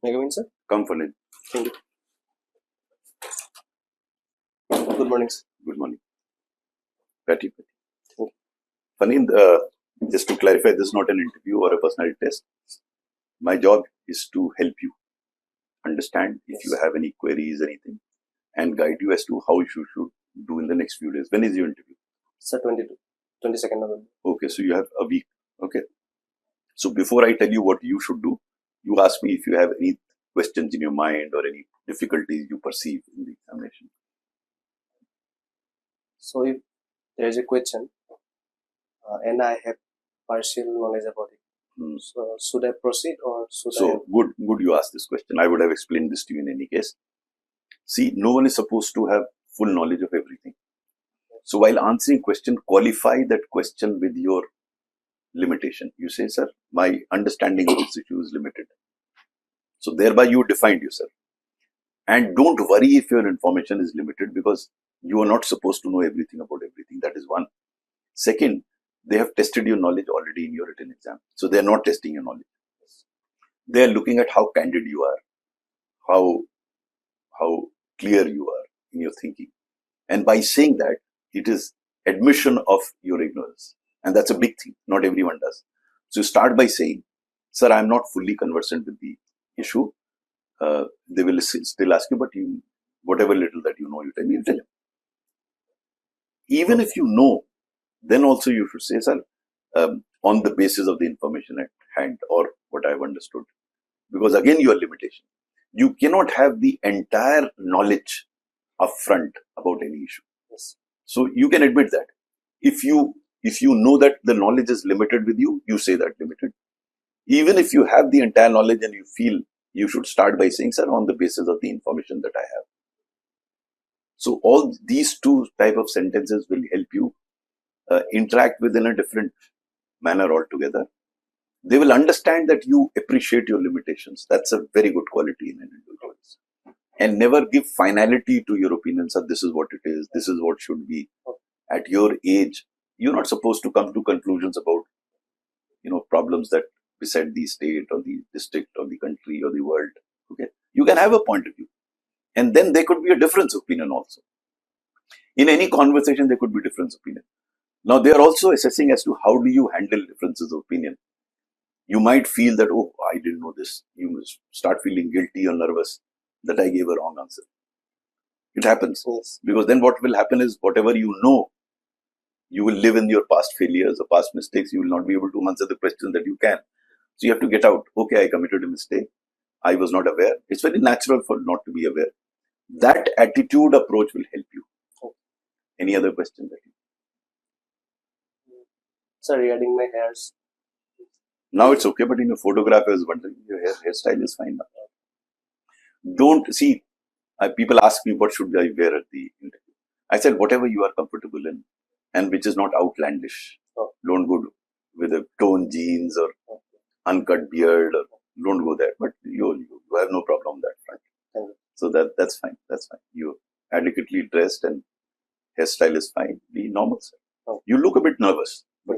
May I come in, sir? Come, Anil. Thank you. Good morning, sir. Good morning. Patty. Anil, just to clarify, this is not an interview or a personality test. My job is to help you understand if you have any queries, anything, and guide you as to how you should do in the next few days. When is your interview? Sir, 22nd November. Okay, so you have a week. Okay. So before I tell you what you should do, you ask me if you have any questions in your mind or any difficulties you perceive in the examination. So if there is a question and I have partial knowledge about it, so should I proceed or should I? So good you asked this question. I would have explained this to you in any case. See, no one is supposed to have full knowledge of everything. So while answering question, qualify that question with your limitation. You say, sir, my understanding of this issue is limited. So thereby you defined yourself. And don't worry if your information is limited, because you are not supposed to know everything about everything. That is one. Second, they have tested your knowledge already in your written exam. So they are not testing your knowledge. They are looking at how candid you are, how clear you are in your thinking. And by saying that, it is admission of your ignorance. And that's a big thing. Not everyone does. So you start by saying, sir, I'm not fully conversant with the issue. They will still ask you, but you, whatever little that you know, you tell me, you tell them. Even if you know, then also you should say, sir, on the basis of the information at hand or what I've understood. Because again, your limitation. You cannot have the entire knowledge upfront about any issue. Yes. So you can admit that. If you know that the knowledge is limited with you, you say that limited. Even if you have the entire knowledge and you feel, you should start by saying, sir, on the basis of the information that I have. So all these two type of sentences will help you interact within a different manner altogether. They will understand that you appreciate your limitations. That's a very good quality in an individual. And never give finality to your opinions. That this is what it is. This is what should be. At your age, you're not supposed to come to conclusions about, problems that beset the state or the district or the country or the world. Okay, you can have a point of view, and then there could be a difference of opinion also. In any conversation, there could be difference of opinion. Now, they are also assessing as to how do you handle differences of opinion. You might feel that, oh, I didn't know this. You must start feeling guilty or nervous that I gave a wrong answer. It happens. Yes. Because then what will happen is, whatever you know, you will live in your past failures or past mistakes. You will not be able to answer the questions that you can. So you have to get out. Okay, I committed a mistake. I was not aware. It's very natural for not to be aware. That attitude approach will help you. Any other question that you? Sir, regarding my hairs. Now it's okay, but in a photograph, I was wondering, your hairstyle is fine now. Don't see, people ask me, what should I wear at the interview? I said, whatever you are comfortable in and which is not outlandish. Don't go with a torn jeans or uncut beard, or don't go there. But you have no problem on that front. So that's fine. That's fine. You're adequately dressed and hairstyle is fine. Be normal, sir. You look a bit nervous, but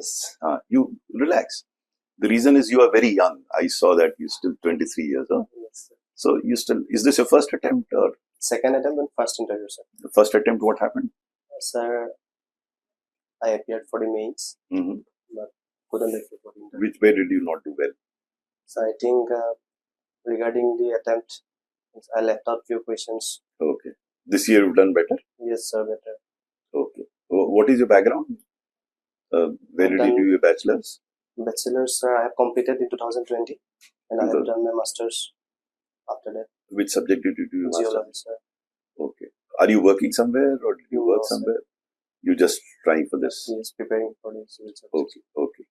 you relax. The reason is you are very young. I saw that you're still 23 years. Huh? Yes. So you still, is this your first attempt or? Second attempt and first interview, sir. The first attempt, what happened? Sir, I appeared for the mains, but couldn't appear for the interview. Which way did you not do well? So I think regarding the attempt, I left out few questions. Okay. This year you've done better? Yes, sir, better. Okay. What is your background? Where did you do your bachelor's? Bachelor's, sir, I have completed in 2020 and I have done my master's after that. Which subject did you do your master's? Geology, sir. Okay. Are you working somewhere or did you work somewhere? Sir. You just trying for this? Yes, preparing for the civil service. Okay.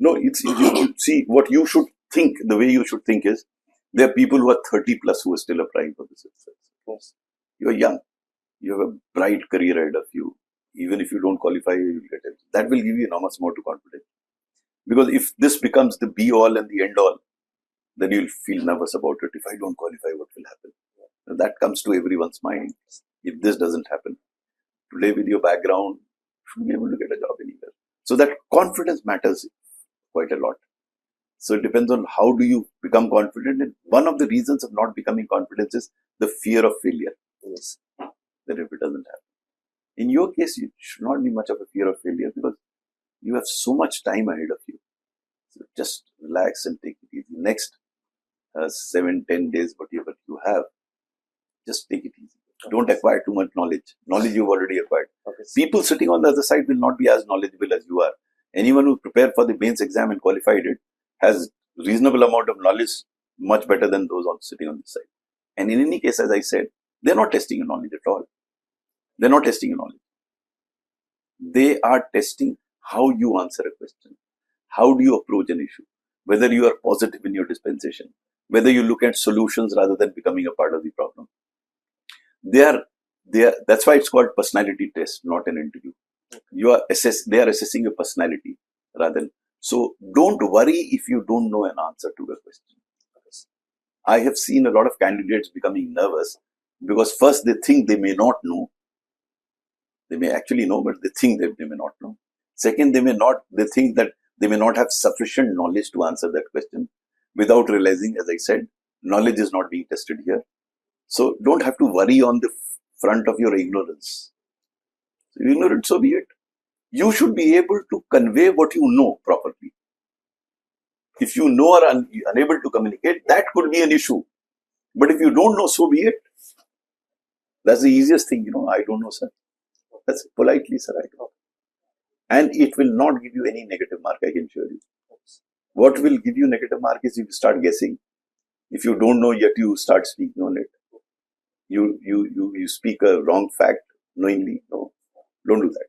No, it's you see, what you should think, the way you should think is, there are people who are 30 plus who are still applying for this. Yes. You're young. You have a bright career ahead of you. Even if you don't qualify, you will get it. That will give you enormous amount of confidence. Because if this becomes the be all and the end all, then you'll feel nervous about it. If I don't qualify, what will happen? And that comes to everyone's mind. If this doesn't happen, today with your background, you should be able to get a job anywhere. So that confidence matters quite a lot. So it depends on how do you become confident. And one of the reasons of not becoming confident is the fear of failure. Yes. That if it doesn't happen. In your case, you should not be much of a fear of failure because you have so much time ahead of you. So just relax and take it easy. Next 7-10 days, whatever you have, just take it easy. Okay. Don't acquire too much knowledge. Knowledge you've already acquired. Okay. People sitting on the other side will not be as knowledgeable as you are. Anyone who prepared for the mains exam and qualified it has reasonable amount of knowledge, much better than those sitting on this side. And in any case, as I said, they're not testing your knowledge at all. They're not testing your knowledge. They are testing how you answer a question. How do you approach an issue? Whether you are positive in your dispensation. Whether you look at solutions rather than becoming a part of the problem. That's why it's called personality test, not an interview. They are assessing your personality rather than. So don't worry if you don't know an answer to a question. I have seen a lot of candidates becoming nervous because first they think they may not know. They may actually know, but they think they may not know. Second, they think that they may not have sufficient knowledge to answer that question without realizing, as I said, knowledge is not being tested here. So don't have to worry on the front of your ignorance. So ignorant, so be it. You should be able to convey what you know properly. If you know or are unable to communicate, that could be an issue. But if you don't know, so be it. That's the easiest thing, I don't know, sir. That's politely, sir, I don't know. And it will not give you any negative mark, I can assure you. What will give you negative mark is if you start guessing. If you don't know yet, you start speaking on it. You speak a wrong fact knowingly. No, don't do that.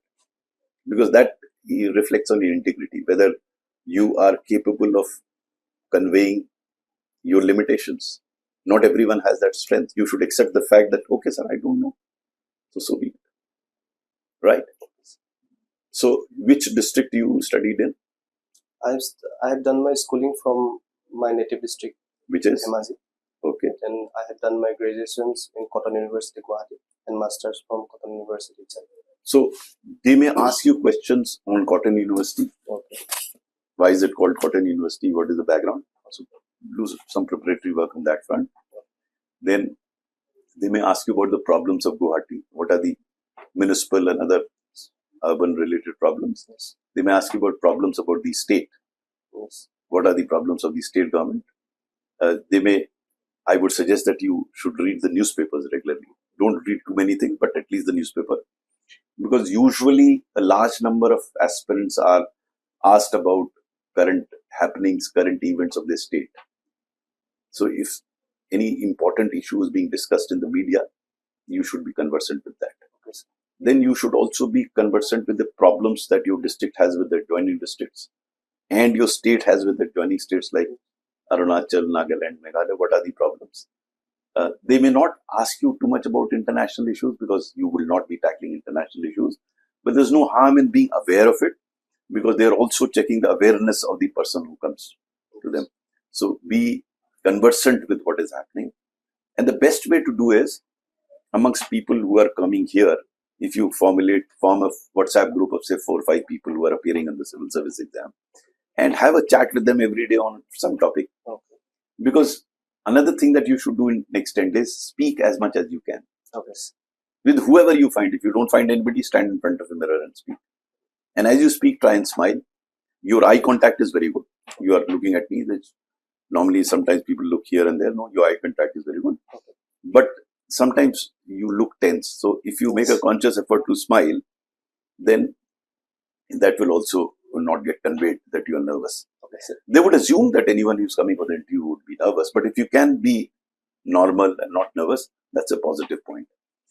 Because that reflects on your integrity, whether you are capable of conveying your limitations. Not everyone has that strength. You should accept the fact that, okay, sir, I don't know. So be it. Right? So, which district you studied in? I have done my schooling from my native district. Which is? Hemaji. Okay. And I have done my graduations in Cotton University, Guwahati, and masters from Cotton University itself. So, they may ask you questions on Cotton University. Okay. Why is it called Cotton University? What is the background? So, do some preparatory work on that front. Then, they may ask you about the problems of Guwahati. What are the municipal and other urban related problems? Yes. They may ask you about problems about the state. Yes. What are the problems of the state government? I would suggest that you should read the newspapers regularly. Don't read too many things, but at least the newspaper. Because usually a large number of aspirants are asked about current happenings, current events of their state. So if any important issue is being discussed in the media, you should be conversant with that. Okay. Then you should also be conversant with the problems that your district has with the adjoining districts and your state has with the adjoining states like Arunachal, Nagaland, Meghalaya. What are the problems? They may not ask you too much about international issues because you will not be tackling international issues. But there's no harm in being aware of it because they're also checking the awareness of the person who comes to them. So be conversant with what is happening. And the best way to do is, amongst people who are coming here, if you form a WhatsApp group of say 4 or 5 people who are appearing on the civil service exam and have a chat with them every day on some topic. Okay. Because another thing that you should do in next 10 days, speak as much as you can. Okay. With whoever you find. If you don't find anybody, stand in front of a mirror and speak. And as you speak, try and smile. Your eye contact is very good. You are looking at me. Normally, sometimes people look here and there. No, your eye contact is very good. Okay. But sometimes you look tense. So if you make a conscious effort to smile, then that will also not get conveyed that you are nervous. Okay. They would assume that anyone who's coming for the interview would be nervous. But if you can be normal and not nervous, that's a positive point.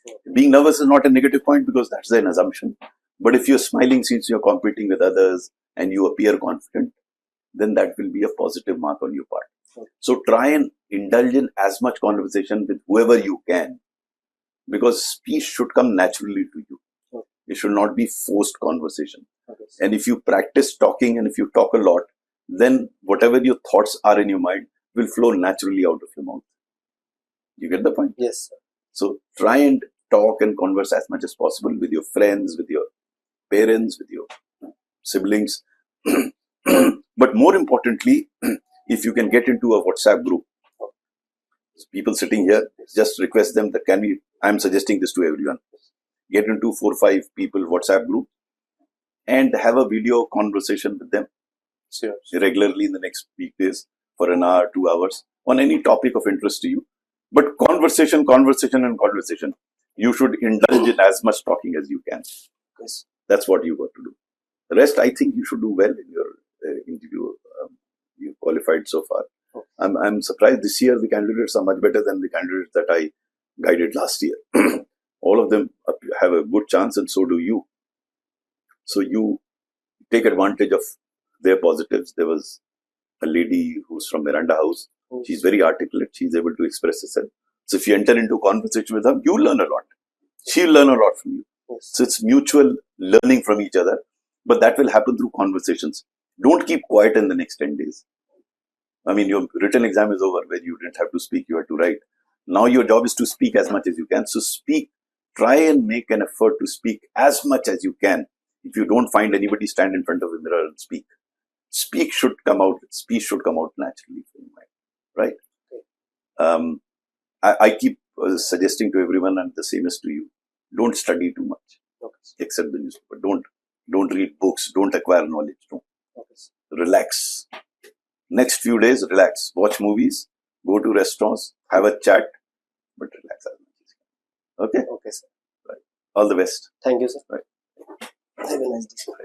Okay. Being nervous is not a negative point because that's an assumption. But if you're smiling since you're competing with others and you appear confident, then that will be a positive mark on your part. Okay. So try and indulge in as much conversation with whoever you can, because speech should come naturally to you. Okay. It should not be forced conversation. Okay. And if you practice talking and if you talk a lot, then whatever your thoughts are in your mind will flow naturally out of your mouth. You get the point? Yes, sir. So try and talk and converse as much as possible with your friends, with your parents, with your siblings. But more importantly, if you can get into a WhatsApp group, people sitting here, just request them that I'm suggesting this to everyone. Get into 4 or 5 people WhatsApp group and have a video conversation with them regularly in the next weekdays for an hour, 2 hours on any topic of interest to you. But conversation. You should indulge in as much talking as you can. Yes. That's what you got to do. The rest, I think you should do well in your interview. You qualified so far. I'm surprised this year the candidates are much better than the candidates that I guided last year. All of them have a good chance, and so do you. So you take advantage of their positives. There was a lady who's from Miranda House. She's very articulate. She's able to express herself. So if you enter into a conversation with her, you'll learn a lot. She'll learn a lot from you. So it's mutual learning from each other. But that will happen through conversations. Don't keep quiet in the next 10 days. I mean, your written exam is over where you didn't have to speak, you had to write. Now your job is to speak as much as you can. So speak. Try and make an effort to speak as much as you can. If you don't find anybody, stand in front of a mirror and speak. Speech should come out naturally from your mind, right? I keep suggesting to everyone, and the same is to you, don't study too much, except the newspaper. Don't read books. Don't acquire knowledge. Don't. Relax. Next few days, relax. Watch movies. Go to restaurants. Have a chat. But relax as much as you can. Okay? Okay, sir. Right. All the best. Thank you, sir. Right. Have a nice day.